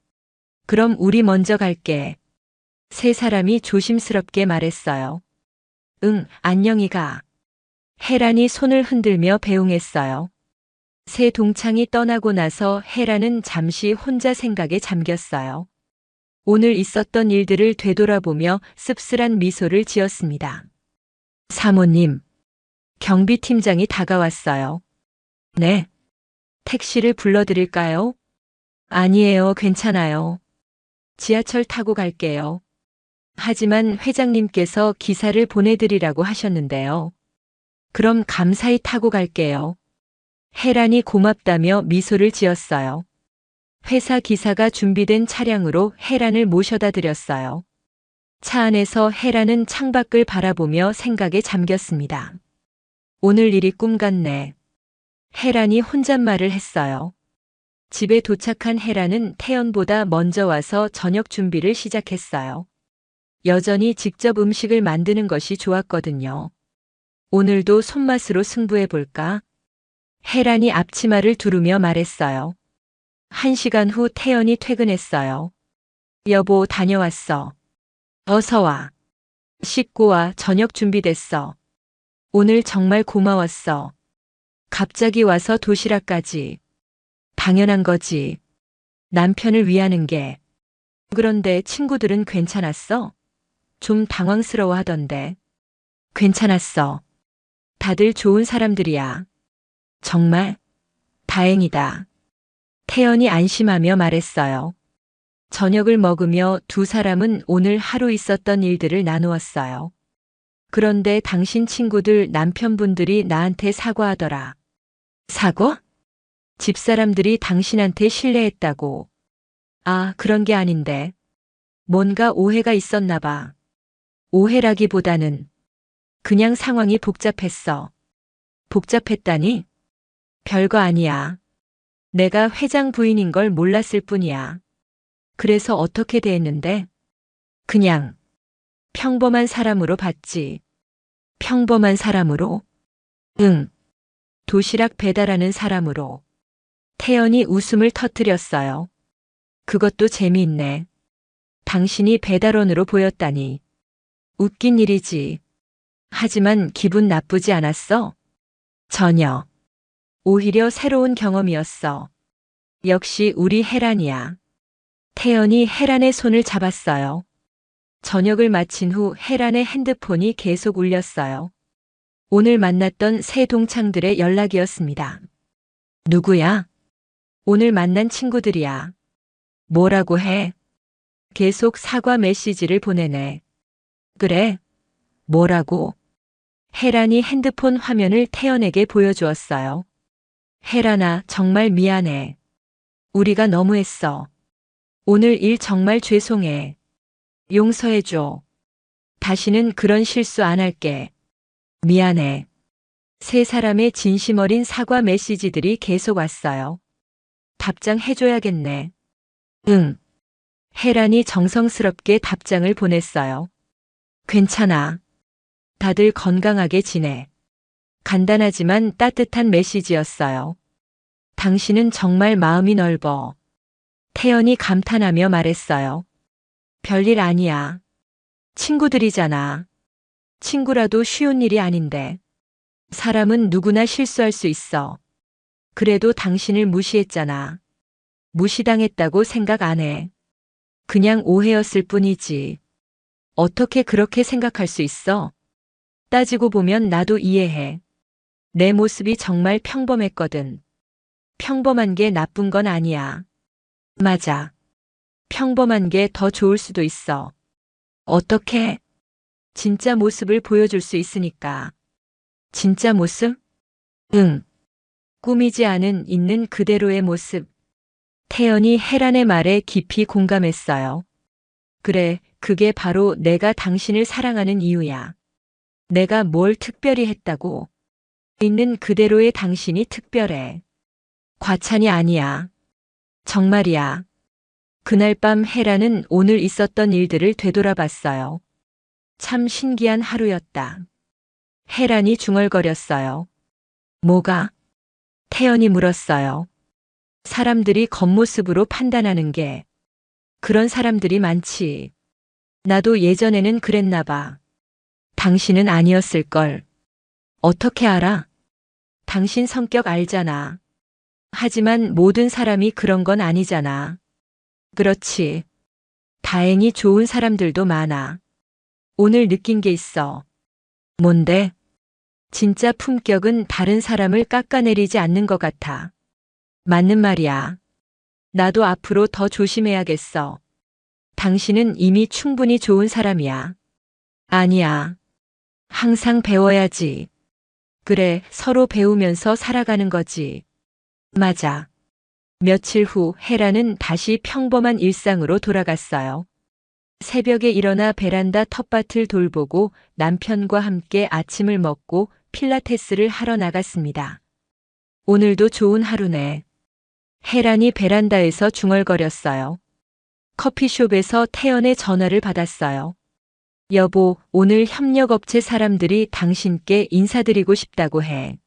그럼 우리 먼저 갈게. 세 사람이 조심스럽게 말했어요. 응, 안녕히 가. 혜란이 손을 흔들며 배웅했어요. 새 동창이 떠나고 나서 혜란은 잠시 혼자 생각에 잠겼어요. 오늘 있었던 일들을 되돌아보며 씁쓸한 미소를 지었습니다. 사모님, 경비팀장이 다가왔어요. 네. 택시를 불러드릴까요? 아니에요, 괜찮아요. 지하철 타고 갈게요. 하지만 회장님께서 기사를 보내드리라고 하셨는데요. 그럼 감사히 타고 갈게요. 혜란이 고맙다며 미소를 지었어요. 회사 기사가 준비된 차량으로 혜란을 모셔다 드렸어요. 차 안에서 혜란은 창밖을 바라보며 생각에 잠겼습니다. 오늘 일이 꿈 같네. 혜란이 혼잣말을 했어요. 집에 도착한 혜란은 태연보다 먼저 와서 저녁 준비를 시작했어요. 여전히 직접 음식을 만드는 것이 좋았거든요. 오늘도 손맛으로 승부해볼까? 혜란이 앞치마를 두르며 말했어요. 1시간 후 태연이 퇴근했어요. 여보, 다녀왔어. 어서 와. 씻고 와, 저녁 준비됐어. 오늘 정말 고마웠어. 갑자기 와서 도시락까지. 당연한 거지. 남편을 위하는 게. 그런데 친구들은 괜찮았어? 좀 당황스러워 하던데. 괜찮았어. 다들 좋은 사람들이야. 정말? 다행이다. 태연이 안심하며 말했어요. 저녁을 먹으며 두 사람은 오늘 하루 있었던 일들을 나누었어요. 그런데 당신 친구들 남편분들이 나한테 사과하더라. 사과? 집사람들이 당신한테 신뢰했다고. 아, 그런 게 아닌데. 뭔가 오해가 있었나 봐. 오해라기보다는 그냥 상황이 복잡했어. 복잡했다니? 별거 아니야. 내가 회장 부인인 걸 몰랐을 뿐이야. 그래서 어떻게 대했는데? 그냥 평범한 사람으로 봤지. 평범한 사람으로? 응. 도시락 배달하는 사람으로. 태연이 웃음을 터뜨렸어요. 그것도 재미있네. 당신이 배달원으로 보였다니. 웃긴 일이지. 하지만 기분 나쁘지 않았어? 전혀. 오히려 새로운 경험이었어. 역시 우리 혜란이야. 태연이 혜란의 손을 잡았어요. 저녁을 마친 후 혜란의 핸드폰이 계속 울렸어요. 오늘 만났던 새 동창들의 연락이었습니다. 누구야? 오늘 만난 친구들이야. 뭐라고 해? 계속 사과 메시지를 보내네. 그래? 뭐라고? 혜란이 핸드폰 화면을 태연에게 보여주었어요. 혜란아, 정말 미안해. 우리가 너무했어. 오늘 일 정말 죄송해. 용서해줘. 다시는 그런 실수 안 할게. 미안해. 세 사람의 진심 어린 사과 메시지들이 계속 왔어요. 답장해줘야겠네. 응. 혜란이 정성스럽게 답장을 보냈어요. 괜찮아. 다들 건강하게 지내. 간단하지만 따뜻한 메시지였어요. 당신은 정말 마음이 넓어. 태연이 감탄하며 말했어요. 별일 아니야. 친구들이잖아. 친구라도 쉬운 일이 아닌데. 사람은 누구나 실수할 수 있어. 그래도 당신을 무시했잖아. 무시당했다고 생각 안 해. 그냥 오해였을 뿐이지. 어떻게 그렇게 생각할 수 있어? 따지고 보면 나도 이해해. 내 모습이 정말 평범했거든. 평범한 게 나쁜 건 아니야. 맞아. 평범한 게 더 좋을 수도 있어. 어떻게? 진짜 모습을 보여줄 수 있으니까. 진짜 모습? 응. 꾸미지 않은 있는 그대로의 모습. 태연이 혜란의 말에 깊이 공감했어요. 그래, 그게 바로 내가 당신을 사랑하는 이유야. 내가 뭘 특별히 했다고. 있는 그대로의 당신이 특별해. 과찬이 아니야. 정말이야. 그날 밤 혜란은 오늘 있었던 일들을 되돌아봤어요. 참 신기한 하루였다. 혜란이 중얼거렸어요. 뭐가? 태연이 물었어요. 사람들이 겉모습으로 판단하는 게 그런 사람들이 많지. 나도 예전에는 그랬나 봐. 당신은 아니었을걸. 어떻게 알아? 당신 성격 알잖아. 하지만 모든 사람이 그런 건 아니잖아. 그렇지. 다행히 좋은 사람들도 많아. 오늘 느낀 게 있어. 뭔데? 진짜 품격은 다른 사람을 깎아내리지 않는 것 같아. 맞는 말이야. 나도 앞으로 더 조심해야겠어. 당신은 이미 충분히 좋은 사람이야. 아니야. 항상 배워야지. 그래, 서로 배우면서 살아가는 거지. 맞아. 며칠 후 혜라는 다시 평범한 일상으로 돌아갔어요. 새벽에 일어나 베란다 텃밭을 돌보고 남편과 함께 아침을 먹고 필라테스를 하러 나갔습니다. 오늘도 좋은 하루네. 혜란이 베란다에서 중얼거렸어요. 커피숍에서 태연의 전화를 받았어요. 여보, 오늘 협력업체 사람들이 당신께 인사드리고 싶다고 해.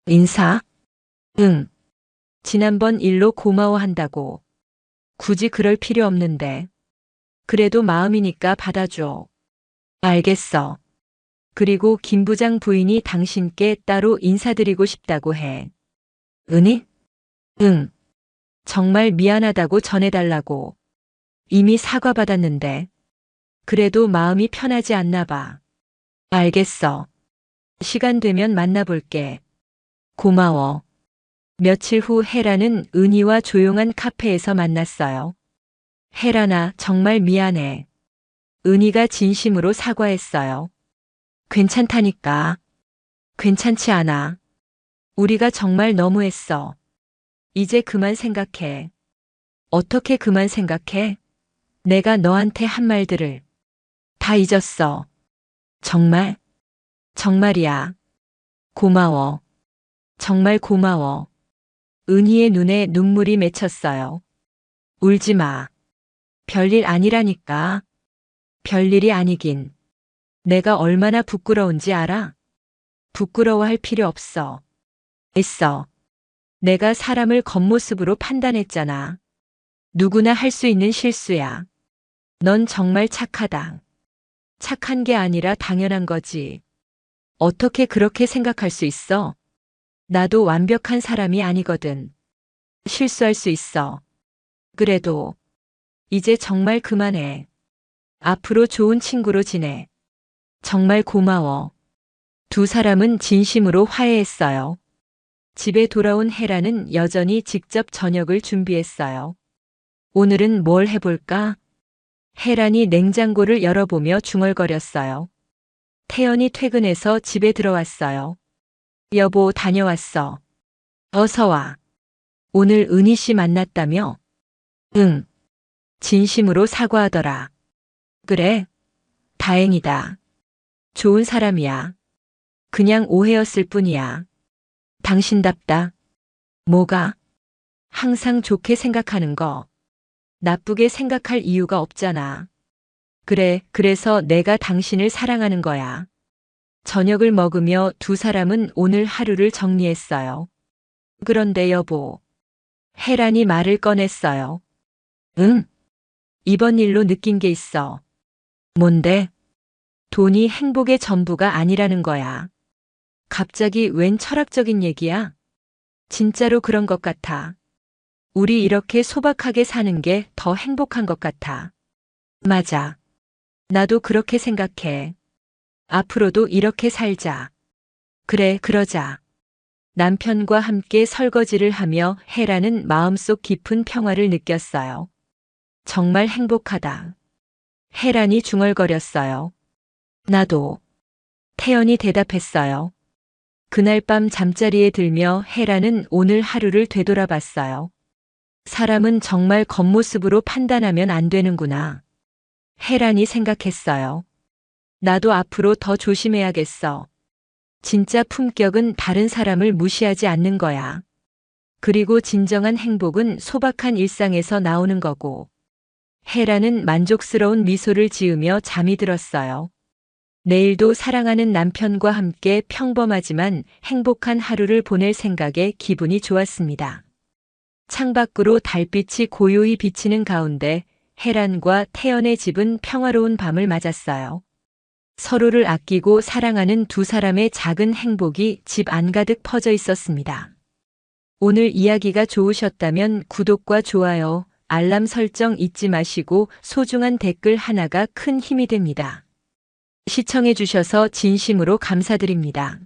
인사? 응. 지난번 일로 고마워한다고. 굳이 그럴 필요 없는데. 그래도 마음이니까 받아줘. 알겠어. 그리고 김 부장 부인이 당신께 따로 인사드리고 싶다고 해. 은희? 응. 정말 미안하다고 전해달라고. 이미 사과받았는데. 그래도 마음이 편하지 않나 봐. 알겠어. 시간 되면 만나볼게. 고마워. 며칠 후 혜라는 은희와 조용한 카페에서 만났어요. 혜란아, 정말 미안해. 은희가 진심으로 사과했어요. 괜찮다니까. 괜찮지 않아. 우리가 정말 너무했어. 이제 그만 생각해. 어떻게 그만 생각해? 내가 너한테 한 말들을 다 잊었어. 정말? 정말이야. 고마워. 정말 고마워. 은희의 눈에 눈물이 맺혔어요. 울지 마. 별일 아니라니까. 별일이 아니긴. 내가 얼마나 부끄러운지 알아? 부끄러워할 필요 없어. 있어. 내가 사람을 겉모습으로 판단했잖아. 누구나 할 수 있는 실수야. 넌 정말 착하다. 착한 게 아니라 당연한 거지. 어떻게 그렇게 생각할 수 있어? 나도 완벽한 사람이 아니거든. 실수할 수 있어. 그래도 이제 정말 그만해. 앞으로 좋은 친구로 지내. 정말 고마워. 두 사람은 진심으로 화해했어요. 집에 돌아온 혜라는 여전히 직접 저녁을 준비했어요. 오늘은 뭘 해볼까? 혜란이 냉장고를 열어보며 중얼거렸어요. 태연이 퇴근해서 집에 들어왔어요. 여보, 다녀왔어. 어서 와. 오늘 은희 씨 만났다며? 응. 진심으로 사과하더라. 그래? 다행이다. 좋은 사람이야. 그냥 오해였을 뿐이야. 당신답다. 뭐가? 항상 좋게 생각하는 거. 나쁘게 생각할 이유가 없잖아. 그래, 그래서 내가 당신을 사랑하는 거야. 저녁을 먹으며 두 사람은 오늘 하루를 정리했어요. 그런데 여보. 혜란이 말을 꺼냈어요. 응? 이번 일로 느낀 게 있어. 뭔데? 돈이 행복의 전부가 아니라는 거야. 갑자기 웬 철학적인 얘기야? 진짜로 그런 것 같아. 우리 이렇게 소박하게 사는 게 더 행복한 것 같아. 맞아. 나도 그렇게 생각해. 앞으로도 이렇게 살자. 그래, 그러자. 남편과 함께 설거지를 하며 혜라는 마음속 깊은 평화를 느꼈어요. 정말 행복하다. 혜란이 중얼거렸어요. 나도. 태연이 대답했어요. 그날 밤 잠자리에 들며 혜란은 오늘 하루를 되돌아봤어요. 사람은 정말 겉모습으로 판단하면 안 되는구나. 혜란이 생각했어요. 나도 앞으로 더 조심해야겠어. 진짜 품격은 다른 사람을 무시하지 않는 거야. 그리고 진정한 행복은 소박한 일상에서 나오는 거고. 혜란은 만족스러운 미소를 지으며 잠이 들었어요. 내일도 사랑하는 남편과 함께 평범하지만 행복한 하루를 보낼 생각에 기분이 좋았습니다. 창밖으로 달빛이 고요히 비치는 가운데 혜란과 태연의 집은 평화로운 밤을 맞았어요. 서로를 아끼고 사랑하는 두 사람의 작은 행복이 집 안가득 퍼져 있었습니다. 오늘 이야기가 좋으셨다면 구독과 좋아요, 알람 설정 잊지 마시고 소중한 댓글 하나가 큰 힘이 됩니다. 시청해 주셔서 진심으로 감사드립니다.